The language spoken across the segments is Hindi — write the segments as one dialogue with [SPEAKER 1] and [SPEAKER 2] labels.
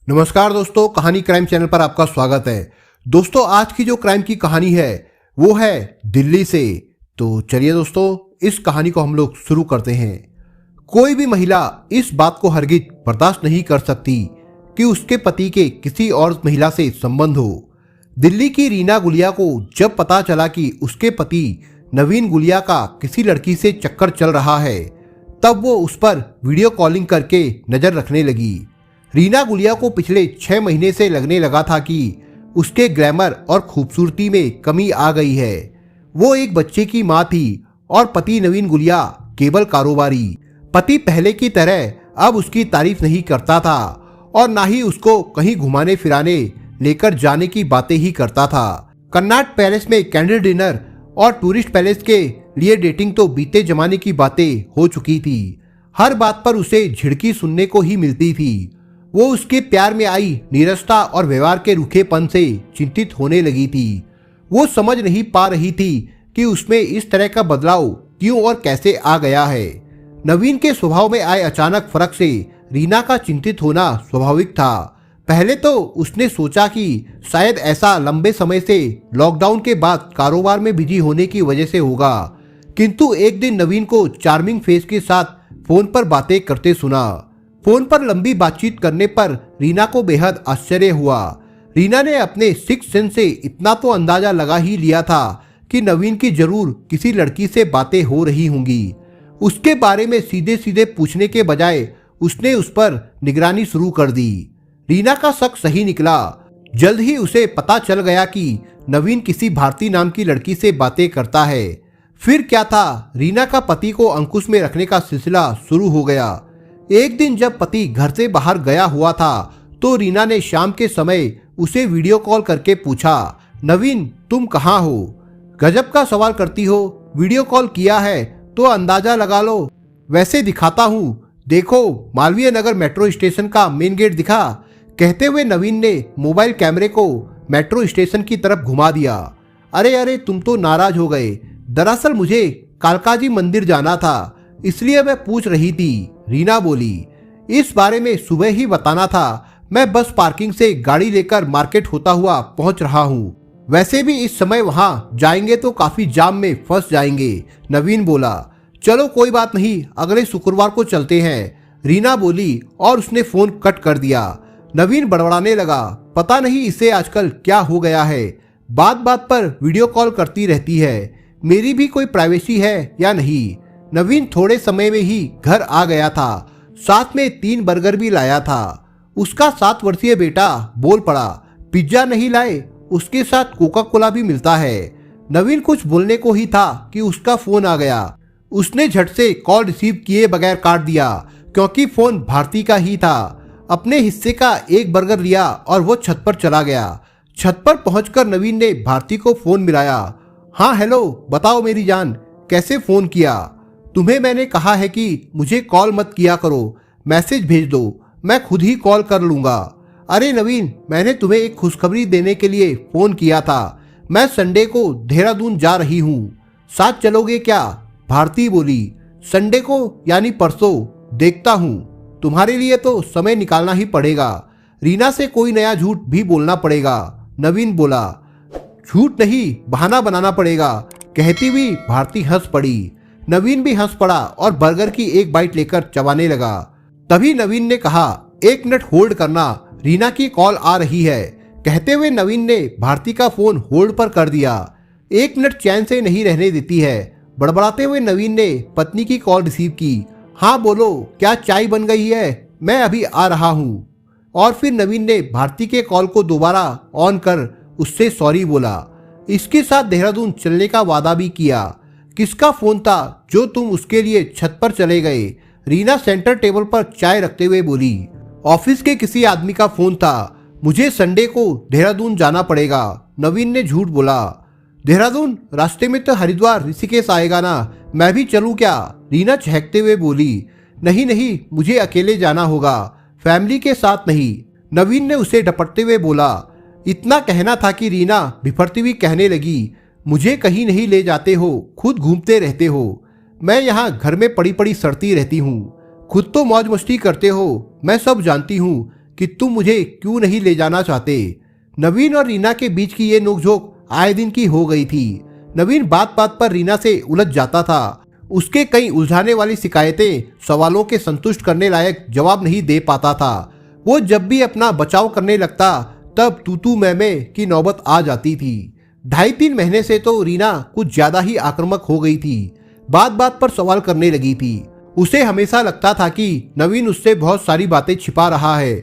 [SPEAKER 1] नमस्कार दोस्तों, कहानी क्राइम चैनल पर आपका स्वागत है। दोस्तों, आज की जो क्राइम की कहानी है वो है दिल्ली से। तो चलिए दोस्तों, इस कहानी को हम लोग शुरू करते हैं। कोई भी महिला इस बात को हरगिज बर्दाश्त नहीं कर सकती कि उसके पति के किसी और महिला से संबंध हो। दिल्ली की रीना गुलिया को जब पता चला कि उसके पति नवीन गुलिया का किसी लड़की से चक्कर चल रहा है, तब वो उस पर वीडियो कॉलिंग करके नजर रखने लगी। रीना गुलिया को पिछले 6 महीने से लगने लगा था कि उसके ग्लैमर और खूबसूरती में कमी आ गई है। वो एक बच्चे की माँ थी और पति नवीन गुलिया केवल कारोबारी। पति पहले की तरह अब उसकी तारीफ नहीं करता था और ना ही उसको कहीं घुमाने फिराने लेकर जाने की बातें ही करता था। कन्नाट पैलेस में कैंडल डिनर और टूरिस्ट पैलेस के लिए डेटिंग तो बीते जमाने की बातें हो चुकी थी। हर बात पर उसे झिड़की सुनने को ही मिलती थी। वो उसके प्यार में आई नीरसता और व्यवहार के रूखेपन से चिंतित होने लगी थी। वो समझ नहीं पा रही थी कि उसमें इस तरह का बदलाव क्यों और कैसे आ गया है। नवीन के स्वभाव में आए अचानक फर्क से रीना का चिंतित होना स्वाभाविक था। पहले तो उसने सोचा कि शायद ऐसा लंबे समय से लॉकडाउन के बाद कारोबार में बिजी होने की वजह से होगा, किंतु एक दिन नवीन को चार्मिंग फेस के साथ फोन पर बातें करते सुना। फोन पर लंबी बातचीत करने पर रीना को बेहद आश्चर्य हुआ। रीना ने अपने सिक्स सेंस से इतना तो अंदाजा लगा ही लिया था कि नवीन की जरूर किसी लड़की से बातें हो रही होंगी। उसके बारे में सीधे सीधे पूछने के बजाय उसने उस पर निगरानी शुरू कर दी। रीना का शक सही निकला। जल्द ही उसे पता चल गया कि नवीन किसी भारती नाम की लड़की से बातें करता है। फिर क्या था, रीना का पति को अंकुश में रखने का सिलसिला शुरू हो गया। एक दिन जब पति घर से बाहर गया हुआ था तो रीना ने शाम के समय उसे वीडियो कॉल करके पूछा, नवीन तुम कहाँ हो? गजब का सवाल करती हो, वीडियो कॉल किया है तो अंदाजा लगा लो। वैसे दिखाता हूँ, देखो मालवीय नगर मेट्रो स्टेशन का मेन गेट दिखा। कहते हुए नवीन ने मोबाइल कैमरे को मेट्रो स्टेशन की तरफ घुमा दिया। अरे अरे, तुम तो नाराज हो गए। दरअसल मुझे कालकाजी मंदिर जाना था, इसलिए मैं पूछ रही थी, रीना बोली। इस बारे में सुबह ही बताना था। मैं बस पार्किंग से गाड़ी लेकर मार्केट होता हुआ पहुंच रहा हूं। वैसे भी इस समय वहां जाएंगे तो काफी जाम में फंस जाएंगे, नवीन बोला। चलो कोई बात नहीं, अगले शुक्रवार को चलते हैं, रीना बोली और उसने फोन कट कर दिया। नवीन बड़बड़ाने लगा, पता नहीं इसे आजकल क्या हो गया है, बात बात पर वीडियो कॉल करती रहती है। मेरी भी कोई प्राइवेसी है या नहीं? नवीन थोड़े समय में ही घर आ गया था, साथ में 3 बर्गर भी लाया था। उसका 7 वर्षीय बेटा बोल पड़ा, पिज्जा नहीं लाए? उसके साथ कोका कोला भी मिलता है। नवीन कुछ बोलने को ही था कि उसका फोन आ गया। उसने झट से कॉल रिसीव किए बगैर काट दिया, क्योंकि फोन भारती का ही था। अपने हिस्से का 1 बर्गर लिया और वो छत पर चला गया। छत पर पहुंचकर नवीन ने भारती को फोन मिलाया। हाँ हेलो, बताओ मेरी जान, कैसे फोन किया? तुम्हें मैंने कहा है कि मुझे कॉल मत किया करो, मैसेज भेज दो, मैं खुद ही कॉल कर लूंगा। अरे नवीन, मैंने तुम्हें एक खुशखबरी देने के लिए फोन किया था। मैं संडे को देहरादून जा रही हूँ, साथ चलोगे क्या? भारती बोली। संडे को यानी परसों? देखता हूँ, तुम्हारे लिए तो समय निकालना ही पड़ेगा। रीना से कोई नया झूठ भी बोलना पड़ेगा, नवीन बोला। झूठ नहीं, बहाना बनाना पड़ेगा, कहती हुई भारती हंस पड़ी। नवीन भी हंस पड़ा और बर्गर की 1 बाइट लेकर चबाने लगा। तभी नवीन ने कहा, 1 मिनट होल्ड करना, रीना की कॉल आ रही है। कहते हुए नवीन ने भारती का फोन होल्ड पर कर दिया। 1 मिनट चैन से नहीं रहने देती है। बड़बड़ाते हुए नवीन ने पत्नी की कॉल रिसीव की। हाँ बोलो, क्या चाय बन गई है? मैं अभी आ रहा हूँ। और फिर नवीन ने भारती के कॉल को दोबारा ऑन कर उससे सॉरी बोला। इसके साथ देहरादून चलने का वादा भी किया। किसका फोन था जो तुम उसके लिए छत पर चले गए? रीना सेंटर टेबल पर चाय रखते हुए बोली। ऑफिस के किसी आदमी का फोन था। मुझे संडे को देहरादून जाना पड़ेगा, नवीन ने झूठ बोला। देहरादून? रास्ते में तो हरिद्वार ऋषिकेश आएगा ना, मैं भी चलूं क्या? रीना चहकते हुए बोली। नहीं नहीं, मुझे अकेले जाना होगा, फैमिली के साथ नहीं, नवीन ने उसे डपटते हुए बोला। इतना कहना था कि रीना बिफरती हुई कहने लगी, मुझे कहीं नहीं ले जाते हो, खुद घूमते रहते हो। मैं यहाँ घर में पड़ी पड़ी सड़ती रहती हूँ, खुद तो मौज मस्ती करते हो, मैं सब जानती हूँ, कि तुम मुझे क्यों नहीं ले जाना चाहते। नवीन और रीना के बीच की ये नोकझोंक आए दिन की हो गई थी। नवीन बात बात पर रीना से उलझ जाता था। उसके कई उलझाने वाली शिकायतें, सवालों के संतुष्ट करने लायक जवाब नहीं दे पाता था। वो जब भी अपना बचाव करने लगता तब तू मैं की नौबत आ जाती थी। 2.5-3 महीने से तो रीना कुछ ज्यादा ही आक्रामक हो गई थी। बात बात पर सवाल करने लगी थी। उसे हमेशा लगता था कि नवीन उससे बहुत सारी बातें छिपा रहा है।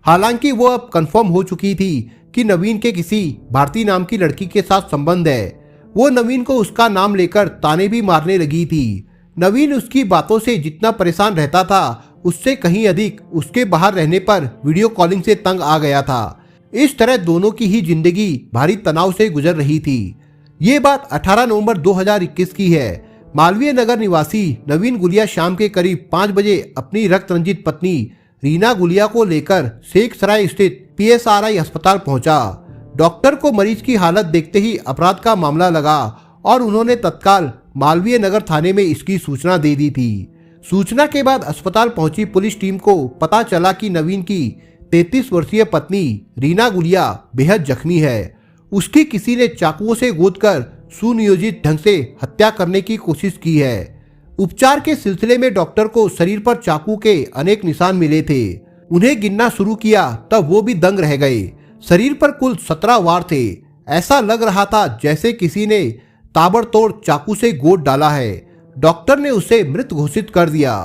[SPEAKER 1] हालांकि वो अब कंफर्म हो चुकी थी कि नवीन के किसी भारती नाम की लड़की के साथ संबंध है। वो नवीन को उसका नाम लेकर ताने भी मारने लगी थी। नवीन उसकी बातों से जितना परेशान रहता था उससे कहीं अधिक उसके बाहर रहने पर वीडियो कॉलिंग से तंग आ गया था। इस तरह दोनों की ही जिंदगी भारी तनाव से गुजर रही थी। ये बात 18 नवंबर 2021 की है। मालवीय नगर निवासी नवीन गुलिया शाम के करीब 5 बजे अपनी रक्त रंजित पत्नी रीना गुलिया को लेकर शेख सराय स्थित PSRI अस्पताल पहुंचा। डॉक्टर को मरीज की हालत देखते ही अपराध का मामला लगा और उन्होंने तत्काल मालवीय नगर थाने में इसकी सूचना दे दी थी। सूचना के बाद अस्पताल पहुंची पुलिस टीम को पता चला कि नवीन की 33 वर्षीय पत्नी रीना गुलिया बेहद जख्मी है। उसकी किसी ने चाकुओं से गोदकर सुनियोजित ढंग से हत्या करने की कोशिश की है। उपचार के सिलसिले में डॉक्टर को शरीर पर चाकू के अनेक निशान मिले थे। उन्हें गिनना शुरू किया तब वो भी दंग रह गए। शरीर पर कुल 17 वार थे। ऐसा लग रहा था जैसे किसी ने ताबड़तोड़ चाकू से गोद डाला है। डॉक्टर ने उसे मृत घोषित कर दिया।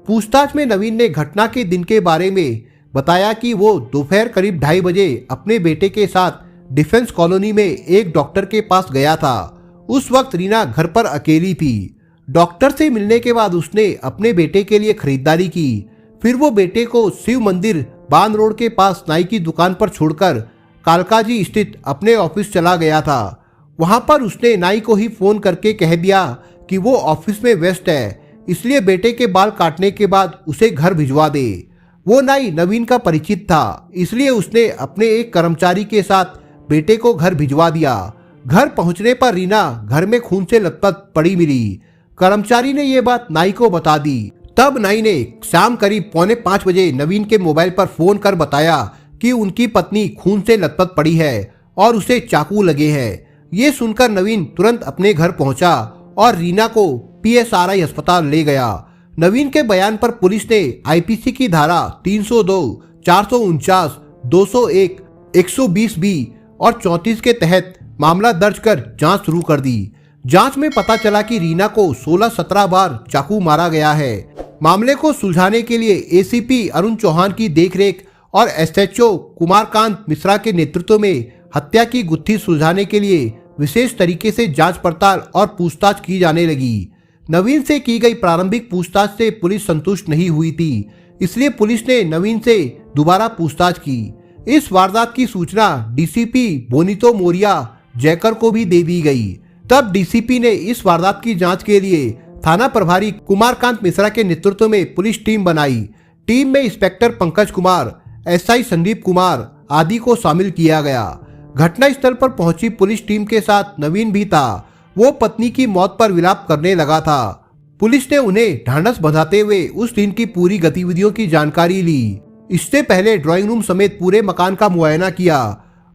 [SPEAKER 1] पूछताछ में नवीन ने घटना के दिन के बारे में बताया कि वो दोपहर करीब 2:30 बजे अपने बेटे के साथ डिफेंस कॉलोनी में एक डॉक्टर के पास गया था। उस वक्त रीना घर पर अकेली थी। डॉक्टर से मिलने के बाद उसने अपने बेटे के लिए खरीदारी की। फिर वो बेटे को शिव मंदिर बांध रोड के पास नाई की दुकान पर छोड़कर कालकाजी स्थित अपने ऑफिस चला गया था। वहां पर उसने नाई को ही फोन करके कह दिया कि वो ऑफिस में व्यस्त है, इसलिए बेटे के बाल काटने के बाद उसे घर भिजवा दे। वो नाई नवीन का परिचित था, इसलिए उसने अपने एक कर्मचारी के साथ बेटे को घर भिजवा दिया। घर पहुंचने पर रीना घर में खून से लथपथ पड़ी मिली। कर्मचारी ने ये बात नाई को बता दी। तब नाई ने शाम करीब 4:45 बजे नवीन के मोबाइल पर फोन कर बताया कि उनकी पत्नी खून से लथपथ पड़ी है और उसे चाकू लगे हैं। ये सुनकर नवीन तुरंत अपने घर पहुंचा और रीना को PSRI अस्पताल ले गया। नवीन के बयान पर पुलिस ने IPC की धारा 302, 449, 201, 120B और 34 के तहत मामला दर्ज कर जांच शुरू कर दी। जांच में पता चला कि रीना को 16-17 बार चाकू मारा गया है। मामले को सुलझाने के लिए ACP अरुण चौहान की देखरेख और SHO कुमारकांत मिश्रा के नेतृत्व में हत्या की गुत्थी सुलझाने के लिए विशेष तरीके से जांच पड़ताल और पूछताछ की जाने लगी। नवीन से की गई प्रारंभिक पूछताछ से पुलिस संतुष्ट नहीं हुई थी, इसलिए पुलिस ने नवीन से दोबारा पूछताछ की। इस वारदात की सूचना DCP बोनितो मोरिया जयकर को भी दे दी गई। तब DCP ने इस वारदात की जांच के लिए थाना प्रभारी कुमारकांत मिश्रा के नेतृत्व में पुलिस टीम बनाई। टीम में इंस्पेक्टर पंकज कुमार, SI संदीप कुमार आदि को शामिल किया गया। घटना स्थल पर पहुंची पुलिस टीम के साथ नवीन भी था। वो पत्नी की मौत पर विलाप करने लगा था। पुलिस ने उन्हें ढांढस बंधाते हुए उस दिन की पूरी गतिविधियों की जानकारी ली। इससे पहले ड्राइंग रूम समेत पूरे मकान का मुआयना किया।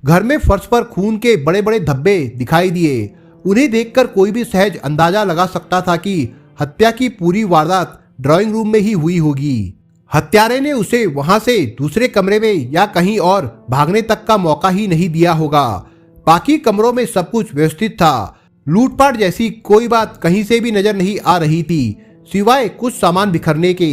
[SPEAKER 1] घर में फर्श पर खून के बड़े बड़े धब्बे दिखाई दिए। उन्हें देखकर कोई भी सहज अंदाजा लगा सकता था कि हत्या की पूरी वारदात ड्राइंग रूम में ही हुई होगी। हत्यारे ने उसे वहां से दूसरे कमरे में या कहीं और भागने तक का मौका ही नहीं दिया होगा। बाकी कमरों में सब कुछ व्यवस्थित था। लूटपाट जैसी कोई बात कहीं से भी नजर नहीं आ रही थी, सिवाय कुछ सामान बिखरने के।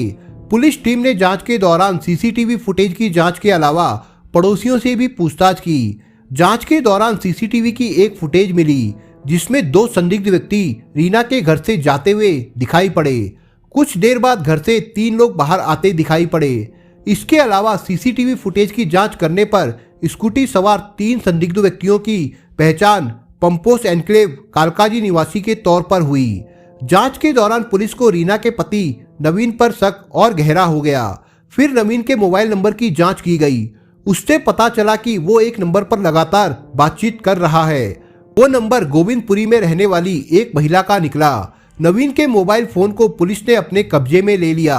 [SPEAKER 1] पुलिस टीम ने जांच के दौरान CCTV फुटेज की जांच के अलावा पड़ोसियों से भी पूछताछ की। जांच के दौरान CCTV की एक फुटेज मिली जिसमें 2 संदिग्ध व्यक्ति रीना के घर से जाते हुए दिखाई पड़े। कुछ देर बाद घर से 3 लोग बाहर आते दिखाई पड़े। इसके अलावा CCTV फुटेज की जांच करने पर स्कूटी सवार 3 संदिग्ध व्यक्तियों की पहचान पंपोस एनक्लेव कालकाजी निवासी के तौर पर हुई। जांच के दौरान पुलिस को रीना के पति नवीन पर शक और गहरा हो गया। फिर नवीन के मोबाइल नंबर की जांच की गई। उससे पता चला कि वो एक नंबर पर लगातार बातचीत कर रहा है। वो नंबर गोविंदपुरी में रहने वाली एक महिला का निकला। नवीन के मोबाइल फोन को पुलिस ने अपने कब्जे में ले लिया।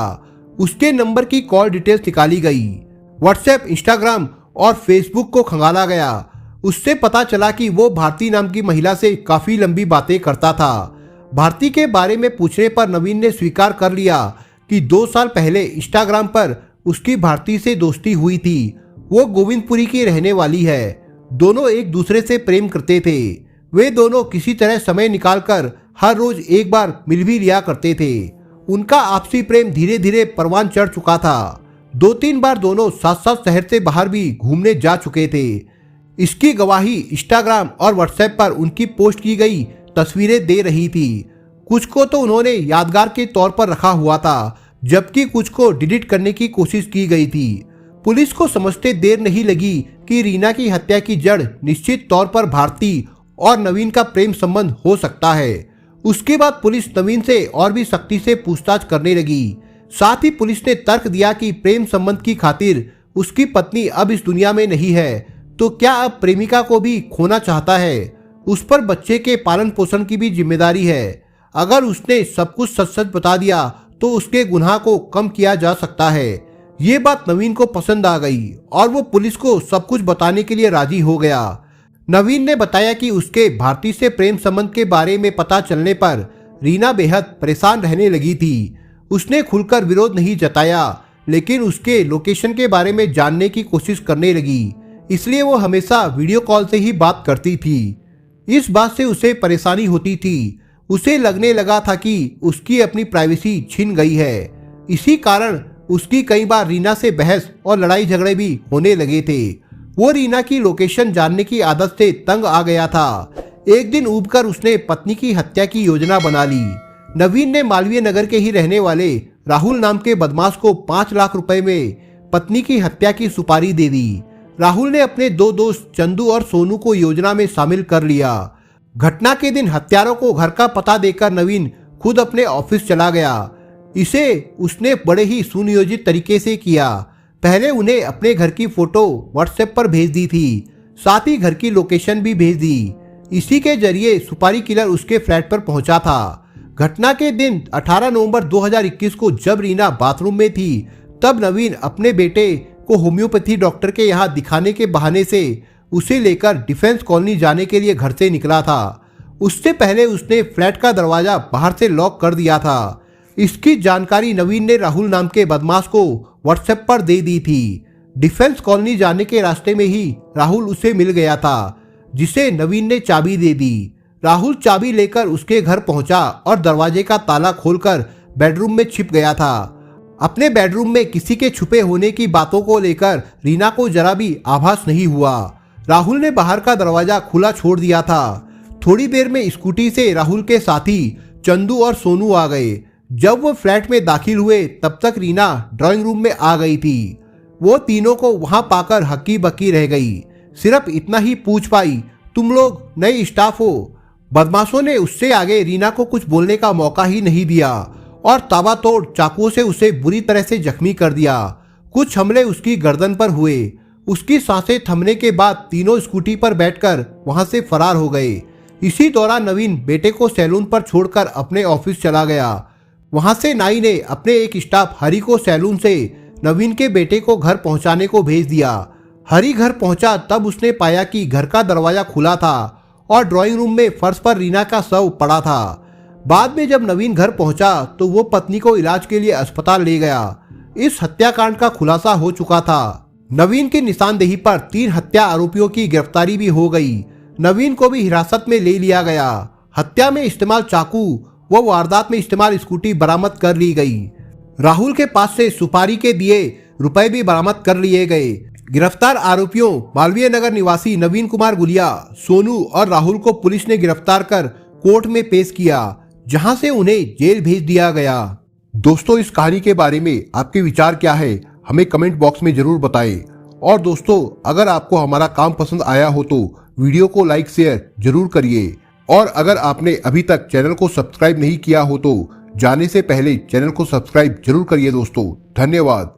[SPEAKER 1] उसके नंबर की कॉल डिटेल्स निकाली गई। व्हाट्सएप, इंस्टाग्राम और फेसबुक को खंगाला गया। उससे पता चला कि वो भारती नाम की महिला से काफी लंबी बातें करता था। भारती के बारे में पूछने पर नवीन ने स्वीकार कर लिया कि 2 साल पहले इंस्टाग्राम पर उसकी भारती से दोस्ती हुई थी। वो गोविंदपुरी की रहने वाली है। दोनों एक दूसरे से प्रेम करते थे। वे दोनों किसी तरह समय निकालकर हर रोज एक बार मिल भी लिया करते थे। उनका आपसी प्रेम धीरे धीरे परवान चढ़ चुका था। 2-3 बार दोनों साथ साथ शहर से बाहर भी घूमने जा चुके थे। इसकी गवाही इंस्टाग्राम और व्हाट्सएप पर उनकी पोस्ट की गई तस्वीरें दे रही थी। कुछ को तो उन्होंने यादगार के तौर पर रखा हुआ था, जबकि कुछ को डिलीट करने की कोशिश की गई थी। पुलिस को समझते देर नहीं लगी कि रीना की हत्या की जड़ निश्चित तौर पर भारती और नवीन का प्रेम संबंध हो सकता है। उसके बाद पुलिस नवीन से और भी सख्ती से पूछताछ करने लगी। साथ ही पुलिस ने तर्क दिया कि प्रेम संबंध की खातिर उसकी पत्नी अब इस दुनिया में नहीं है, तो क्या अब प्रेमिका को भी खोना चाहता है। उस पर बच्चे के पालन पोषण की भी जिम्मेदारी है। अगर उसने सब कुछ सच सच बता दिया तो उसके गुनाह को कम किया जा सकता है। ये बात नवीन को पसंद आ गई और वो पुलिस को सब कुछ बताने के लिए राजी हो गया। नवीन ने बताया कि उसके भारती से प्रेम संबंध के बारे में पता चलने पर रीना बेहद परेशान रहने लगी थी। उसने खुलकर विरोध नहीं जताया, लेकिन उसके लोकेशन के बारे में जानने की कोशिश करने लगी। इसलिए वो हमेशा वीडियो कॉल से ही बात करती थी। इस बात से उसे परेशानी होती थी। उसे लगने लगा था कि उसकी अपनी प्राइवेसी छिन गई है। इसी कारण उसकी कई बार रीना से बहस और लड़ाई झगड़े भी होने लगे थे। वो रीना की लोकेशन जानने की आदत से तंग आ गया था। एक दिन ऊबकर उसने पत्नी की हत्या की योजना बना ली। नवीन ने मालवीय नगर के ही रहने वाले राहुल नाम के बदमाश को 5 लाख रुपए में पत्नी की हत्या की सुपारी दे दी। राहुल ने अपने 2 दोस्त चंदू और सोनू को योजना में शामिल कर लिया। घटना के दिन हत्यारों को घर का पता देकर नवीन खुद अपने ऑफिस चला गया। इसे उसने बड़े ही सुनियोजित तरीके से किया। पहले उन्हें अपने घर की फोटो व्हाट्सएप पर भेज दी थी, साथ ही घर की लोकेशन भी भेज दी। इसी के जरिए सुपारी किलर उसके फ्लैट पर पहुंचा था। घटना के दिन 18 नवंबर 2021 को जब रीना बाथरूम में थी, तब नवीन अपने बेटे को होम्योपैथी डॉक्टर के यहाँ दिखाने के बहाने से उसे लेकर डिफेंस कॉलोनी जाने के लिए घर से निकला था। उससे पहले उसने फ्लैट का दरवाजा बाहर से लॉक कर दिया था। इसकी जानकारी नवीन ने राहुल नाम के बदमाश को व्हाट्सएप पर दे दी थी। डिफेंस कॉलोनी जाने के रास्ते में ही राहुल उसे मिल गया था, जिसे नवीन ने चाबी दे दी। राहुल चाबी लेकर उसके घर पहुंचा और दरवाजे का ताला खोलकर बेडरूम में छिप गया था। अपने बेडरूम में किसी के छुपे होने की बातों को लेकर रीना को जरा भी आभास नहीं हुआ। राहुल ने बाहर का दरवाजा खुला छोड़ दिया था। थोड़ी देर में स्कूटी से राहुल के साथी चंदू और सोनू आ गए। जब वो फ्लैट में दाखिल हुए तब तक रीना ड्राइंग रूम में आ गई थी। वो तीनों को वहां पाकर हक्की बक्की रह गई। सिर्फ इतना ही पूछ पाई, तुम लोग नए स्टाफ हो। बदमाशों ने उससे आगे रीना को कुछ बोलने का मौका ही नहीं दिया और ताबड़तोड़ चाकुओं से उसे बुरी तरह से जख्मी कर दिया। कुछ हमले उसकी गर्दन पर हुए। उसकी सांसें थमने के बाद तीनों स्कूटी पर बैठकर वहां से फरार हो गए। इसी दौरान नवीन बेटे को सैलून पर छोड़कर अपने ऑफिस चला गया। वहां से नाई ने अपने एक स्टाफ हरी को सैलून से नवीन के बेटे को घर पहुंचाने को भेज दिया। हरी घर पहुंचा तब उसने पाया कि घर का दरवाजा खुला था और ड्राइंग रूम में फर्श पर रीना का शव पड़ा था। बाद में जब नवीन घर पहुंचा तो वो पत्नी को इलाज के लिए अस्पताल ले गया। इस हत्याकांड का खुलासा हो चुका था। नवीन की निशानदेही पर 3 हत्या आरोपियों की गिरफ्तारी भी हो गई। नवीन को भी हिरासत में ले लिया गया। हत्या में इस्तेमाल चाकू व वारदात में इस्तेमाल स्कूटी बरामद कर ली गई। राहुल के पास से सुपारी के दिए रुपए भी बरामद कर लिए गए। गिरफ्तार आरोपियों मालवीय नगर निवासी नवीन कुमार गुलिया, सोनू और राहुल को पुलिस ने गिरफ्तार कर कोर्ट में पेश किया, जहां से उन्हें जेल भेज दिया गया। दोस्तों, इस कहानी के बारे में आपके विचार क्या है, हमें कमेंट बॉक्स में जरूर बताएं। और दोस्तों, अगर आपको हमारा काम पसंद आया हो तो वीडियो को लाइक शेयर जरूर करिए। और अगर आपने अभी तक चैनल को सब्सक्राइब नहीं किया हो तो जाने से पहले चैनल को सब्सक्राइब जरूर करिए दोस्तों। धन्यवाद।